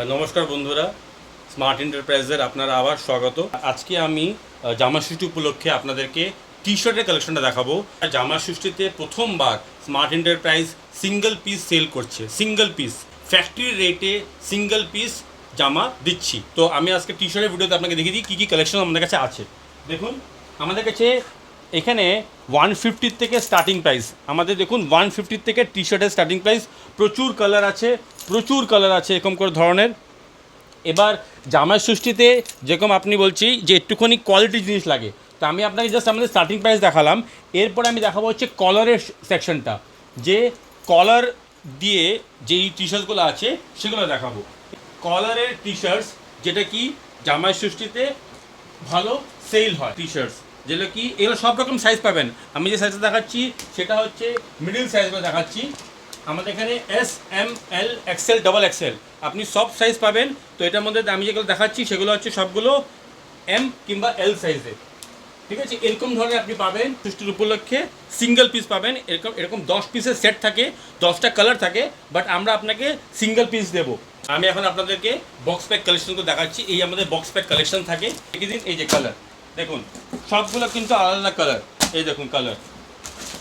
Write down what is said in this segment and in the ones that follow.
নমস্কার বন্ধুরা, স্মার্ট এন্টারপ্রাইজের আপনারা আবার স্বাগত। আজকে আমি জামা ষষ্ঠী উপলক্ষে আপনাদেরকে টি শার্টের কালেকশনটা দেখাবো। জামা ষষ্ঠীতে প্রথমবার smart enterprise single piece sell করছে। সিঙ্গেল পিস ফ্যাক্টরি রেটে সিঙ্গেল পিস জামা দিচ্ছি। তো আমি আজকে টি শার্টের ভিডিওতে আপনাকে দেখিয়ে দিই কী কী কালেকশন আমাদের কাছে আছে। দেখুন, আমাদের কাছে এখানে 150 থেকে স্টার্টিং প্রাইস। আমাদের দেখুন 150 থেকে টি শার্টের স্টার্টিং প্রাইস। প্রচুর কালার আছে এরকম করে ধরনের। এবার জামাই ষষ্ঠীতে যেরকম আপনি বলছি যে একটুখানি কোয়ালিটি জিনিস লাগে, তো আমি আপনাকে জাস্ট আমাদের স্টার্টিং প্রাইস দেখালাম। এরপরে আমি দেখাবো হচ্ছে কলারের সেকশনটা, যে কলার দিয়ে যেই টি শার্টসগুলো আছে সেগুলো দেখাবো। কলারের টি শার্টস যেটা কি জামাই ষষ্ঠীতে ভালো সেল হয়। টি শার্টস যেগুলো কি এগুলো সব রকম সাইজ পাবেন। আমি যে সাইজটা দেখাচ্ছি সেটা হচ্ছে মিডিল সাইজগুলো দেখাচ্ছি। আমাদের এখানে এস, এম, এল, এক্সেল, ডবল এক্সেল আপনি সব সাইজ পাবেন। তো এটার মধ্যে আমি যেগুলো দেখাচ্ছি সেগুলো হচ্ছে সবগুলো এম কিংবা এল সাইজে, ঠিক আছে। এরকম ধরনের আপনি পাবেন। ষষ্ঠীর উপলক্ষে সিঙ্গেল পিস পাবেন। এরকম 10 পিসের সেট থাকে, 10টা কালার থাকে, বাট আমরা আপনাকে সিঙ্গেল পিস দেবো। আমি এখন আপনাদেরকে বক্স প্যাক কালেকশনগুলো দেখাচ্ছি। এই আমাদের বক্স প্যাক কালেকশন থাকে। এই যে কালার দেখুন, সবগুলো কিন্তু আলাদা কালার। এই দেখুন কালার,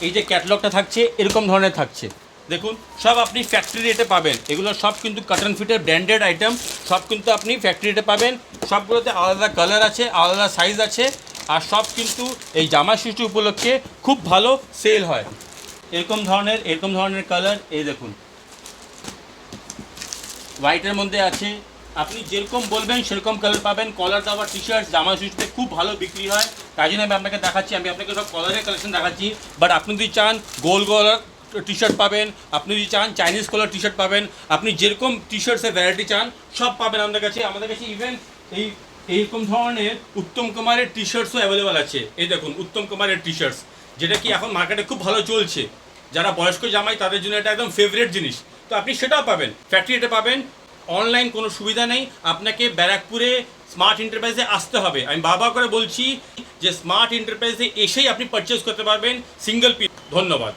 এই যে ক্যাটালগটা থাকছে এরকম ধরনের থাকছে। দেখুন সব আপনি ফ্যাক্টরি রেটে পাবেন। এগুলো সব কিন্তু কটন ফিটের ব্র্যান্ডেড আইটেম, সব কিন্তু আপনি ফ্যাক্টরি রেটে পাবেন। সবগুলোতে আলাদা কালার আছে, আলাদা সাইজ আছে, আর সব কিন্তু এই জামা ষষ্ঠী উপলক্ষে খুব ভালো সেল হয়। এরকম ধরনের কালার, এই দেখুন হোয়াইটের মধ্যে আছে। আপনি যেরকম বলবেন সেরকম কালার পাবেন। কলার দেওয়া টি শার্ট জামা ষষ্ঠীতে খুব ভালো বিক্রি হয়, তাই জন্য আমি আপনাকে দেখাচ্ছি। আমি আপনাকে সব কলারের কালেকশন দেখাচ্ছি। বাট আপনি যদি চান গোল কলার টি শার্ট পাবেন, আপনি যদি চান চাইনিজ কলার টি শার্ট পাবেন, আপনি যেরকম টি শার্টসের ভ্যারাইটি চান সব পাবেন আমাদের কাছে। ইভেন এইরকম ধরনের উত্তম কুমারের টি শার্টসও অ্যাভেলেবেল আছে। এই দেখুন উত্তম কুমারের টি শার্টস, যেটা কি এখন মার্কেটে খুব ভালো চলছে। যারা বয়স্ক জামাই তাদের জন্য এটা একদম ফেভারিট জিনিস। তো আপনি সেটাও পাবেন, ফ্যাক্টরি রেটে পাবেন। অনলাইন কোনো সুবিধা নেই, আপনাকে ব্যারাকপুরে স্মার্ট এন্টারপ্রাইজে আসতে হবে। আমি বারবার করে বলছি যে স্মার্ট এন্টারপ্রাইজে এসেই আপনি পারচেস করতে পারবেন সিঙ্গেল পিস। ধন্যবাদ।